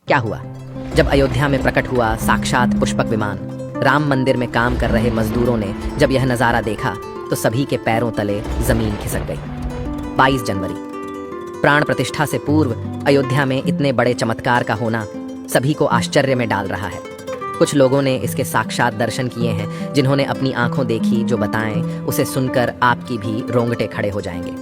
क्या हुआ? जब अयोध्या में प्रकट हुआ साक्षात पुष्पक विमान, राम मंदिर में काम कर रहे मजदूरों ने जब यह नज़ारा देखा तो सभी के पैरों तले जमीन खिसक गई। 22 जनवरी, प्राण प्रतिष्ठा से पूर्व अयोध्या में इतने बड़े चमत्कार का होना सभी को आश्चर्य में डाल रहा है। कुछ लोगों ने इसके साक्षात दर्शन किए हैं, जिन्होंने अपनी आंखों देखी जो बताएं, उसे सुनकर आपकी भी रोंगटे खड़े हो जाएंगे।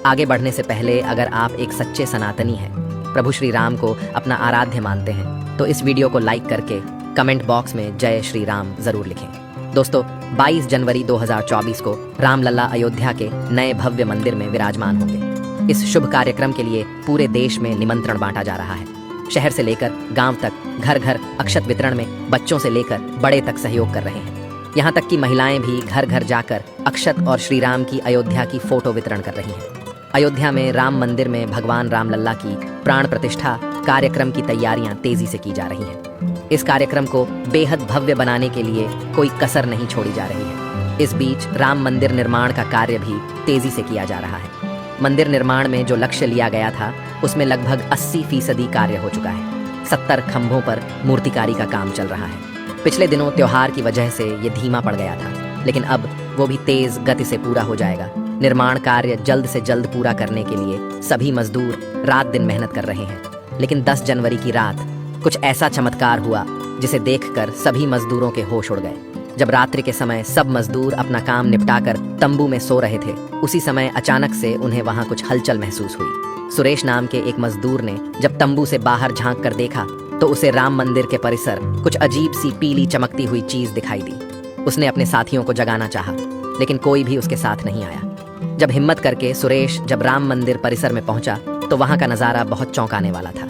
आगे बढ़ने से पहले अगर आप एक सच्चे सनातनी हैं, प्रभु श्री राम को अपना आराध्य मानते हैं, तो इस वीडियो को लाइक करके कमेंट बॉक्स में जय श्री राम जरूर लिखें। दोस्तों, 22 जनवरी 2024 को रामलला अयोध्या के नए भव्य मंदिर में विराजमान होंगे। इस शुभ कार्यक्रम के लिए पूरे देश में निमंत्रण बांटा जा रहा है। शहर से लेकर गांव तक घर घर अक्षत वितरण में बच्चों से लेकर बड़े तक सहयोग कर रहे हैं। यहाँ तक कि महिलाएं भी घर घर जाकर अक्षत और श्री राम की अयोध्या की फोटो वितरण कर रही हैं। अयोध्या में राम मंदिर में भगवान रामलल्ला की प्राण प्रतिष्ठा कार्यक्रम की तैयारियां तेजी से की जा रही हैं। इस कार्यक्रम को बेहद भव्य बनाने के लिए कोई कसर नहीं छोड़ी जा रही है। इस बीच राम मंदिर निर्माण का कार्य भी तेजी से किया जा रहा है। मंदिर निर्माण में जो लक्ष्य लिया गया था उसमें लगभग 80% कार्य हो चुका है। 70 खंभों पर मूर्तिकारी का काम चल रहा है। पिछले दिनों त्योहार की वजह से ये धीमा पड़ गया था, लेकिन अब वो भी तेज गति से पूरा हो जाएगा। निर्माण कार्य जल्द से जल्द पूरा करने के लिए सभी मजदूर रात दिन मेहनत कर रहे हैं। लेकिन 10 जनवरी की रात कुछ ऐसा चमत्कार हुआ जिसे देखकर सभी मजदूरों के होश उड़ गए। जब रात्रि के समय सब मजदूर अपना काम निपटाकर तंबू में सो रहे थे, उसी समय अचानक से उन्हें वहां कुछ हलचल महसूस हुई। सुरेश नाम के एक मजदूर ने जब तंबू से बाहर झांक कर देखा तो उसे राम मंदिर के परिसर कुछ अजीब सी पीली चमकती हुई चीज दिखाई दी। उसने अपने साथियों को जगाना चाहा, लेकिन कोई भी उसके साथ नहीं आया। जब हिम्मत करके सुरेश जब राम मंदिर परिसर में पहुंचा तो वहां का नजारा बहुत चौंकाने वाला था,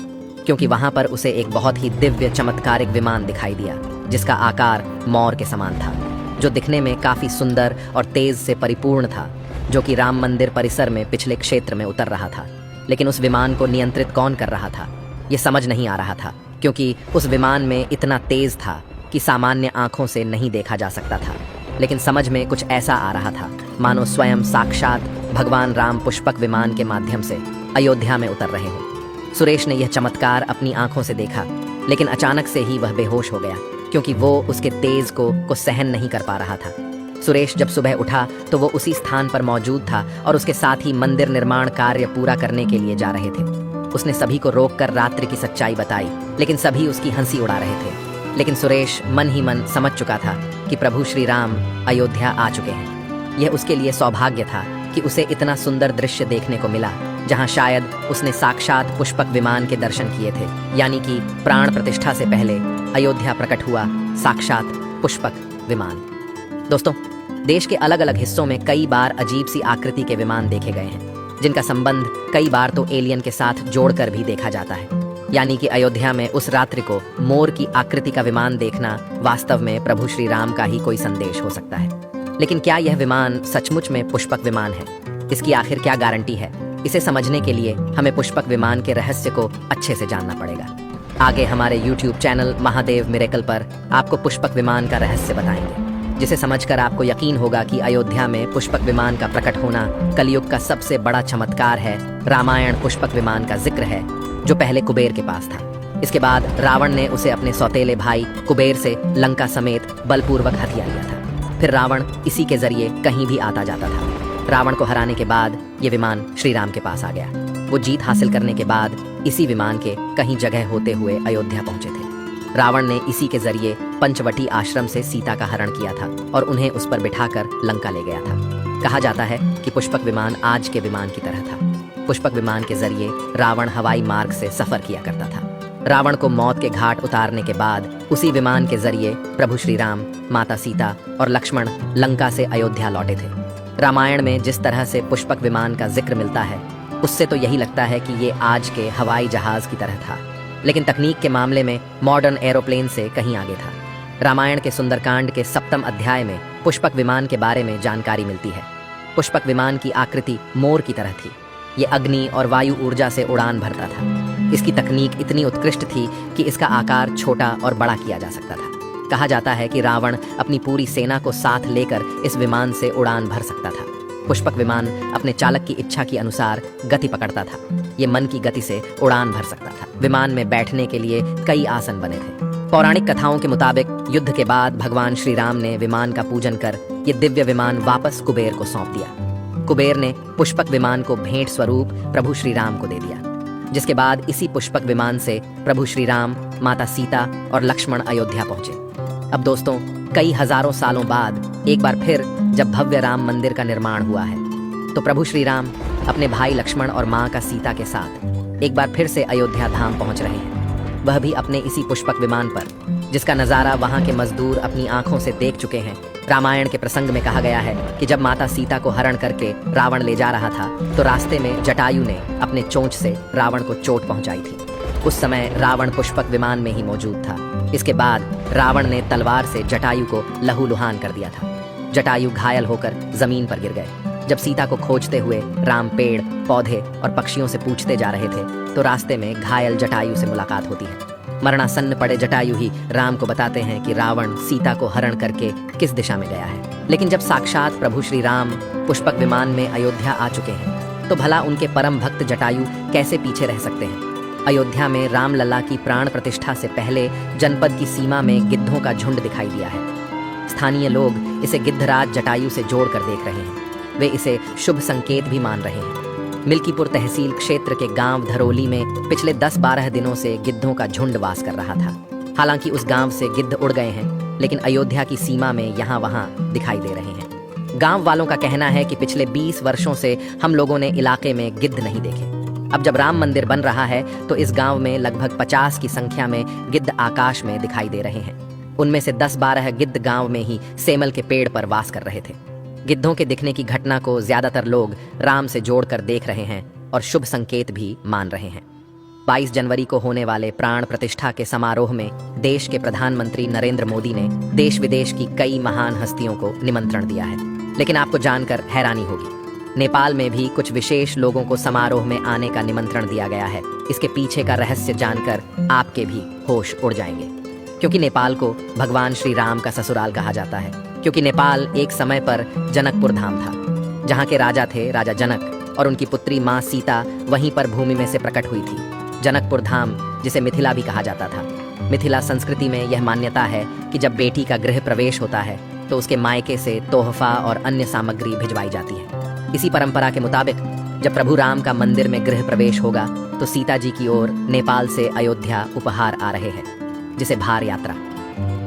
क्योंकि वहां पर उसे एक बहुत ही दिव्य चमत्कारिक विमान दिखाई दिया, जिसका आकार मोर के समान था, जो दिखने में काफी सुंदर और तेज से परिपूर्ण था, जो कि राम मंदिर परिसर में पिछले क्षेत्र में उतर रहा था। लेकिन उस विमान को नियंत्रित कौन कर रहा था, ये समझ नहीं आ रहा था, क्योंकि उस विमान में इतना तेज था कि सामान्य आंखों से नहीं देखा जा सकता था। लेकिन समझ में कुछ ऐसा आ रहा था मानो स्वयं साक्षात भगवान राम पुष्पक विमान के माध्यम से अयोध्या में उतर रहे हों। सुरेश ने यह चमत्कार अपनी आंखों से देखा, लेकिन अचानक से ही वह बेहोश हो गया, क्योंकि वो उसके तेज को सहन नहीं कर पा रहा था। सुरेश जब सुबह उठा तो वो उसी स्थान पर मौजूद था और उसके साथ ही मंदिर निर्माण कार्य पूरा करने के लिए जा रहे थे। उसने सभी को रोककर रात्रि की सच्चाई बताई, लेकिन सभी उसकी हंसी उड़ा रहे थे। लेकिन सुरेश मन ही मन समझ चुका था कि प्रभु श्री राम अयोध्या आ चुके हैं। यह उसके लिए सौभाग्य था कि उसे इतना सुंदर दृश्य देखने को मिला, जहां शायद उसने साक्षात पुष्पक विमान के दर्शन किए थे, यानी कि प्राण प्रतिष्ठा से पहले अयोध्या प्रकट हुआ साक्षात पुष्पक विमान। दोस्तों, देश के अलग अलग हिस्सों में कई बार अजीब सी आकृति के विमान देखे गए हैं, जिनका संबंध कई बार तो एलियन के साथ जोड़कर भी देखा जाता है। यानी कि अयोध्या में उस रात्रि को मोर की आकृति का विमान देखना वास्तव में प्रभु श्री राम का ही कोई संदेश हो सकता है। लेकिन क्या यह विमान सचमुच में पुष्पक विमान है? इसकी आखिर क्या गारंटी है? इसे समझने के लिए हमें पुष्पक विमान के रहस्य को अच्छे से जानना पड़ेगा। आगे हमारे YouTube चैनल महादेव मिरेकल पर आपको पुष्पक विमान का रहस्य बताएंगे, जिसे समझकर आपको यकीन होगा कि अयोध्या में पुष्पक विमान का प्रकट होना कलयुग का सबसे बड़ा चमत्कार है। रामायण पुष्पक विमान का जिक्र है, जो पहले कुबेर के पास था। इसके बाद रावण ने उसे अपने सौतेले भाई कुबेर से लंका समेत बलपूर्वक हथिया लिया था। फिर रावण इसी के जरिए कहीं भी आता जाता था। रावण को हराने के बाद ये विमान श्री राम के पास आ गया। वो जीत हासिल करने के बाद इसी विमान के कहीं जगह होते हुए अयोध्या पहुंचे थे। रावण ने इसी के जरिए पंचवटी आश्रम से सीता का हरण किया था और उन्हें उस पर बिठाकर लंका ले गया था। कहा जाता है कि पुष्पक विमान आज के विमान की तरह था। पुष्पक विमान के जरिए रावण हवाई मार्ग से सफर किया करता था। रावण को मौत के घाट उतारने के बाद उसी विमान के जरिए प्रभु श्री राम, माता सीता और लक्ष्मण लंका से अयोध्या लौटे थे। रामायण में जिस तरह से पुष्पक विमान का जिक्र मिलता है, उससे तो यही लगता है कि ये आज के हवाई जहाज की तरह था, लेकिन तकनीक के मामले में मॉडर्न एरोप्लेन से कहीं आगे था। रामायण के सुंदरकांड के 7वें अध्याय में पुष्पक विमान के बारे में जानकारी मिलती है। पुष्पक विमान की आकृति मोर की तरह थी। ये अग्नि और वायु ऊर्जा से उड़ान भरता था। इसकी तकनीक इतनी उत्कृष्ट थी कि इसका आकार छोटा और बड़ा किया जा सकता था। कहा जाता है कि रावण अपनी पूरी सेना को साथ लेकर इस विमान से उड़ान भर सकता था। पुष्पक विमान अपने चालक की इच्छा के अनुसार गति पकड़ता था। ये मन की गति से उड़ान भर सकता था। विमान में बैठने के लिए कई आसन बने थे। पौराणिक कथाओं के मुताबिक युद्ध के बाद भगवान श्री राम ने विमान का पूजन कर ये दिव्य विमान वापस कुबेर को सौंप दिया। कुबेर ने पुष्पक विमान को भेंट स्वरूप प्रभु श्री राम को दे दिया, जिसके बाद इसी पुष्पक विमान से प्रभु श्री राम, माता सीता और लक्ष्मण अयोध्या पहुंचे। अब दोस्तों, कई हजारों सालों बाद एक बार फिर जब भव्य राम मंदिर का निर्माण हुआ है, तो प्रभु श्री राम अपने भाई लक्ष्मण और माँ का सीता के साथ एक बार फिर से अयोध्या धाम पहुंच रहे हैं, वह भी अपने इसी पुष्पक विमान पर, जिसका नज़ारा वहां के मजदूर अपनी आंखों से देख चुके हैं। रामायण के प्रसंग में कहा गया है कि जब माता सीता को हरण करके रावण ले जा रहा था, तो रास्ते में जटायु ने अपने चोंच से रावण को चोट पहुंचाई थी। उस समय रावण पुष्पक विमान में ही मौजूद था। इसके बाद रावण ने तलवार से जटायु को लहूलुहान कर दिया था। जटायु घायल होकर जमीन पर गिर गए। जब सीता को खोजते हुए राम पेड़, पौधे और पक्षियों से पूछते जा रहे थे, तो रास्ते में घायल जटायु से मुलाकात होती है। मरणासन्न पड़े जटायु ही राम को बताते हैं कि रावण सीता को हरण करके किस दिशा में गया है। लेकिन जब साक्षात प्रभु श्री राम पुष्पक विमान में अयोध्या आ चुके हैं, तो भला उनके परम भक्त जटायु कैसे पीछे रह सकते हैं। अयोध्या में रामलला की प्राण प्रतिष्ठा से पहले जनपद की सीमा में गिद्धों का झुंड दिखाई दिया है। स्थानीय लोग इसे गिद्धराज जटायु से जोड़कर देख रहे हैं। वे इसे शुभ संकेत भी मान रहे हैं। मिल्कीपुर तहसील क्षेत्र के गांव धरोली में पिछले 10-12 दिनों से गिद्धों का झुंड वास कर रहा था। हालांकि उस गांव से गिद्ध उड़ गए हैं, लेकिन अयोध्या की सीमा में यहाँ वहाँ दिखाई दे रहे हैं। गांव वालों का कहना है कि पिछले 20 वर्षों से हम लोगों ने इलाके में गिद्ध नहीं देखे। अब जब राम मंदिर बन रहा है, तो इस गांव में लगभग 50 की संख्या में गिद्ध आकाश में दिखाई दे रहे हैं। उनमें से 10-12 गिद्ध गांव में ही सेमल के पेड़ पर वास कर रहे थे। गिद्धों के दिखने की घटना को ज्यादातर लोग राम से जोड़कर देख रहे हैं और शुभ संकेत भी मान रहे हैं। 22 जनवरी को होने वाले प्राण प्रतिष्ठा के समारोह में देश के प्रधानमंत्री नरेंद्र मोदी ने देश विदेश की कई महान हस्तियों को निमंत्रण दिया है। लेकिन आपको जानकर हैरानी होगी, नेपाल में भी कुछ विशेष लोगों को समारोह में आने का निमंत्रण दिया गया है। इसके पीछे का रहस्य जानकर आपके भी होश उड़ जाएंगे, क्योंकि नेपाल को भगवान श्री राम का ससुराल कहा जाता है। क्योंकि नेपाल एक समय पर जनकपुर धाम था, जहाँ के राजा थे राजा जनक, और उनकी पुत्री माँ सीता वहीं पर भूमि में से प्रकट हुई थी। जनकपुर धाम, जिसे मिथिला भी कहा जाता था। मिथिला संस्कृति में यह मान्यता है कि जब बेटी का गृह प्रवेश होता है, तो उसके मायके से तोहफा और अन्य सामग्री भिजवाई जाती है। इसी परंपरा के मुताबिक जब प्रभु राम का मंदिर में गृह प्रवेश होगा, तो सीता जी की ओर नेपाल से अयोध्या उपहार आ रहे हैं, जिसे भार यात्रा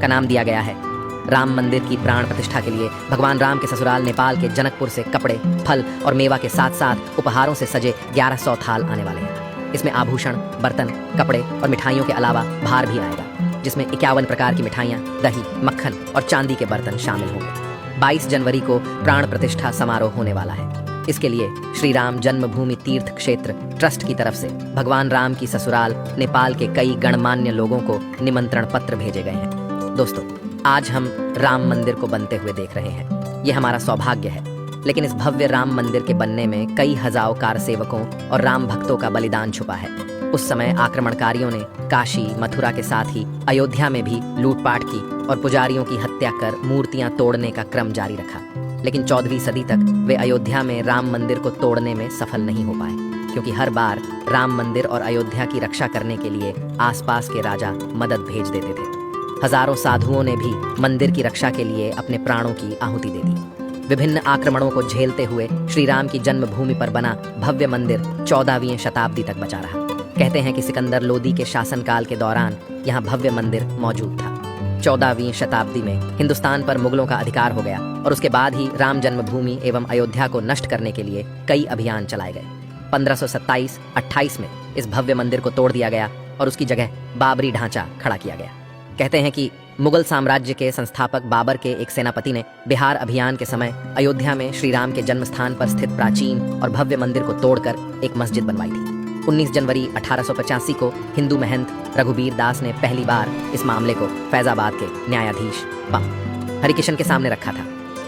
का नाम दिया गया है। राम मंदिर की प्राण प्रतिष्ठा के लिए भगवान राम के ससुराल नेपाल के जनकपुर से कपड़े, फल और मेवा के साथ साथ उपहारों से सजे 1100 थाल आने वाले हैं। इसमें आभूषण, बर्तन, कपड़े और मिठाइयों के अलावा भार भी आएगा, जिसमें 51 प्रकार की मिठाइयाँ, दही, मक्खन और चांदी के बर्तन शामिल होंगे। 22 जनवरी को प्राण प्रतिष्ठा समारोह होने वाला है। इसके लिए श्री राम जन्मभूमि तीर्थ क्षेत्र ट्रस्ट की तरफ से भगवान राम की ससुराल नेपाल के कई गणमान्य लोगों को निमंत्रण पत्र भेजे गए हैं। दोस्तों, आज हम राम मंदिर को बनते हुए देख रहे हैं। यह हमारा सौभाग्य है। लेकिन इस भव्य राम मंदिर के बनने में कई हजारों कारसेवकों और राम भक्तों का बलिदान छुपा है। उस समय आक्रमणकारियों ने काशी, मथुरा के साथ ही अयोध्या में भी लूटपाट की और पुजारियों की हत्या कर मूर्तियां तोड़ने का क्रम जारी रखा। लेकिन 14वीं सदी तक वे अयोध्या में राम मंदिर को तोड़ने में सफल नहीं हो पाए, क्योंकि हर बार राम मंदिर और अयोध्या की रक्षा करने के लिए आसपास के राजा मदद भेज देते थे। हजारों साधुओं ने भी मंदिर की रक्षा के लिए अपने प्राणों की आहुति दे दी। विभिन्न आक्रमणों को झेलते हुए श्री राम की जन्मभूमि पर बना भव्य मंदिर 14वीं शताब्दी तक बचा रहा। कहते हैं कि सिकंदर लोदी के शासनकाल के दौरान यहाँ भव्य मंदिर मौजूद था। 14वीं शताब्दी में हिंदुस्तान पर मुगलों का अधिकार हो गया और उसके बाद ही राम जन्मभूमि एवं अयोध्या को नष्ट करने के लिए कई अभियान चलाए गए। 1527-28 में इस भव्य मंदिर को तोड़ दिया गया और उसकी जगह बाबरी ढांचा खड़ा किया गया। कहते हैं कि मुगल साम्राज्य के संस्थापक बाबर के एक सेनापति ने बिहार अभियान के समय अयोध्या में श्री राम के जन्म स्थान पर स्थित प्राचीन और भव्य मंदिर को तोड़कर एक मस्जिद बनवाई थी। 19 जनवरी 1885 को हिंदू महंत रघुबीर दास ने पहली बार इस मामले को फैजाबाद के न्यायाधीश पंप हरिकिशन के सामने रखा था।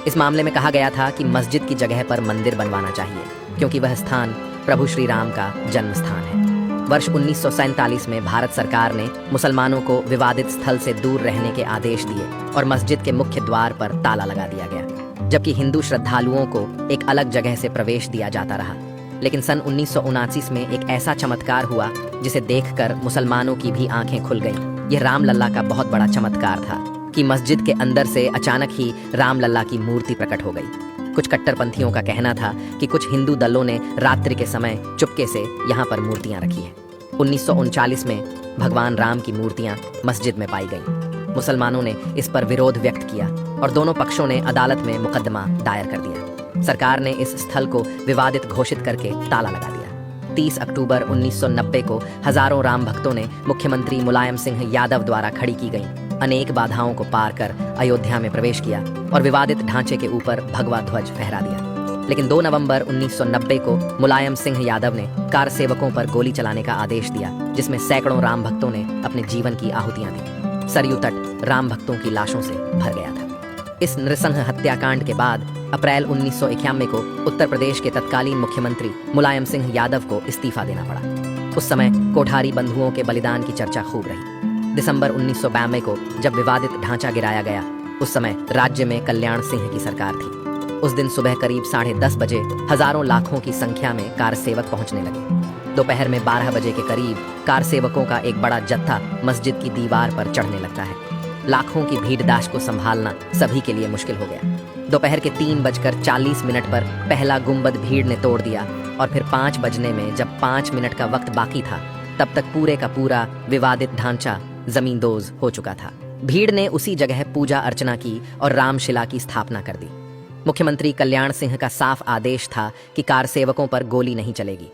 इस मामले में कहा गया था कि मस्जिद की जगह पर मंदिर बनवाना चाहिए, क्योंकि वह स्थान प्रभु श्री राम का जन्म स्थान है। वर्ष 1947 में भारत सरकार ने मुसलमानों को विवादित स्थल से दूर रहने के आदेश दिए और मस्जिद के मुख्य द्वार पर ताला लगा दिया गया, जबकि हिंदू श्रद्धालुओं को एक अलग जगह से प्रवेश दिया जाता रहा। लेकिन सन 1979 में एक ऐसा चमत्कार हुआ जिसे देखकर मुसलमानों की भी आंखें खुल गईं। यह रामलला का बहुत बड़ा चमत्कार था कि मस्जिद के अंदर से अचानक ही रामलला की मूर्ति प्रकट हो गई। कुछ कट्टरपंथियों का कहना था कि कुछ हिंदू दलों ने रात्रि के समय चुपके से यहाँ पर मूर्तियां रखी हैं। 1939 में भगवान राम की मूर्तियां मस्जिद में पाई गईं। मुसलमानों ने इस पर विरोध व्यक्त किया और दोनों पक्षों ने अदालत में मुकदमा दायर कर दिया। सरकार ने इस स्थल को विवादित घोषित करके ताला लगा दिया। 30 अक्टूबर 1990 को हजारों राम भक्तों ने मुख्यमंत्री मुलायम सिंह यादव द्वारा खड़ी की गई अनेक बाधाओं को पार कर अयोध्या में प्रवेश किया और विवादित ढांचे के ऊपर भगवा ध्वज फहरा दिया। लेकिन 2 नवंबर 1990 को मुलायम सिंह यादव ने कार सेवकों पर गोली चलाने का आदेश दिया, जिसमें सैकड़ों राम भक्तों ने अपने जीवन की आहुतियां दी। सरयू तट राम भक्तों की लाशों से भर गया था। इस नृशंस हत्याकांड के बाद अप्रैल 1991 को उत्तर प्रदेश के तत्कालीन मुख्यमंत्री मुलायम सिंह यादव को इस्तीफा देना पड़ा। उस समय कोठारी बंधुओं के बलिदान की चर्चा खूब रही। दिसंबर 1992 को जब विवादित ढांचा गिराया गया, उस समय राज्य में कल्याण सिंह की सरकार थी। उस दिन सुबह करीब 10:30 बजे हजारों लाखों की संख्या में कार सेवक पहुंचने लगे। दोपहर में 12 बजे के करीब कार सेवकों का एक बड़ा जत्था मस्जिद की दीवार पर चढ़ने लगता है। लाखों की भीड़दाश को संभालना सभी के लिए मुश्किल हो गया। दोपहर के 3:40 पर पहला गुंबद भीड़ ने तोड़ दिया और फिर 5 बजने में जब 5 मिनट का वक्त बाकी था, तब तक पूरे का पूरा विवादित ढांचा जमींदोज हो चुका था। भीड़ ने उसी जगह पूजा अर्चना की और रामशिला की स्थापना कर दी। मुख्यमंत्री कल्याण सिंह का साफ आदेश था कि कार सेवकों पर गोली नहीं चलेगी।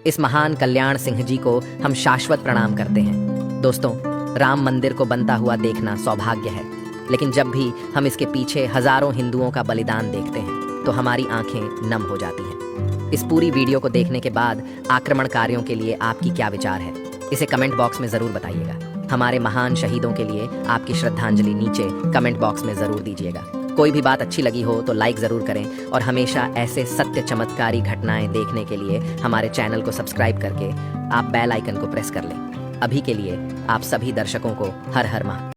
इस महान कल्याण सिंह जी को हम शाश्वत प्रणाम करते हैं। दोस्तों, राम मंदिर को बनता हुआ देखना सौभाग्य है, लेकिन जब भी हम इसके पीछे हजारों हिंदुओं का बलिदान देखते हैं तो हमारी आंखें नम हो जाती हैं। इस पूरी वीडियो को देखने के बाद आक्रमणकारियों के लिए आपकी क्या विचार है, इसे कमेंट बॉक्स में जरूर बताइएगा। हमारे महान शहीदों के लिए आपकी श्रद्धांजलि नीचे कमेंट बॉक्स में जरूर दीजिएगा। कोई भी बात अच्छी लगी हो तो लाइक जरूर करें और हमेशा ऐसे सत्य चमत्कारी घटनाएं देखने के लिए हमारे चैनल को सब्सक्राइब करके आप बेल आइकन को प्रेस कर लें। अभी के लिए आप सभी दर्शकों को हर हर महादेव।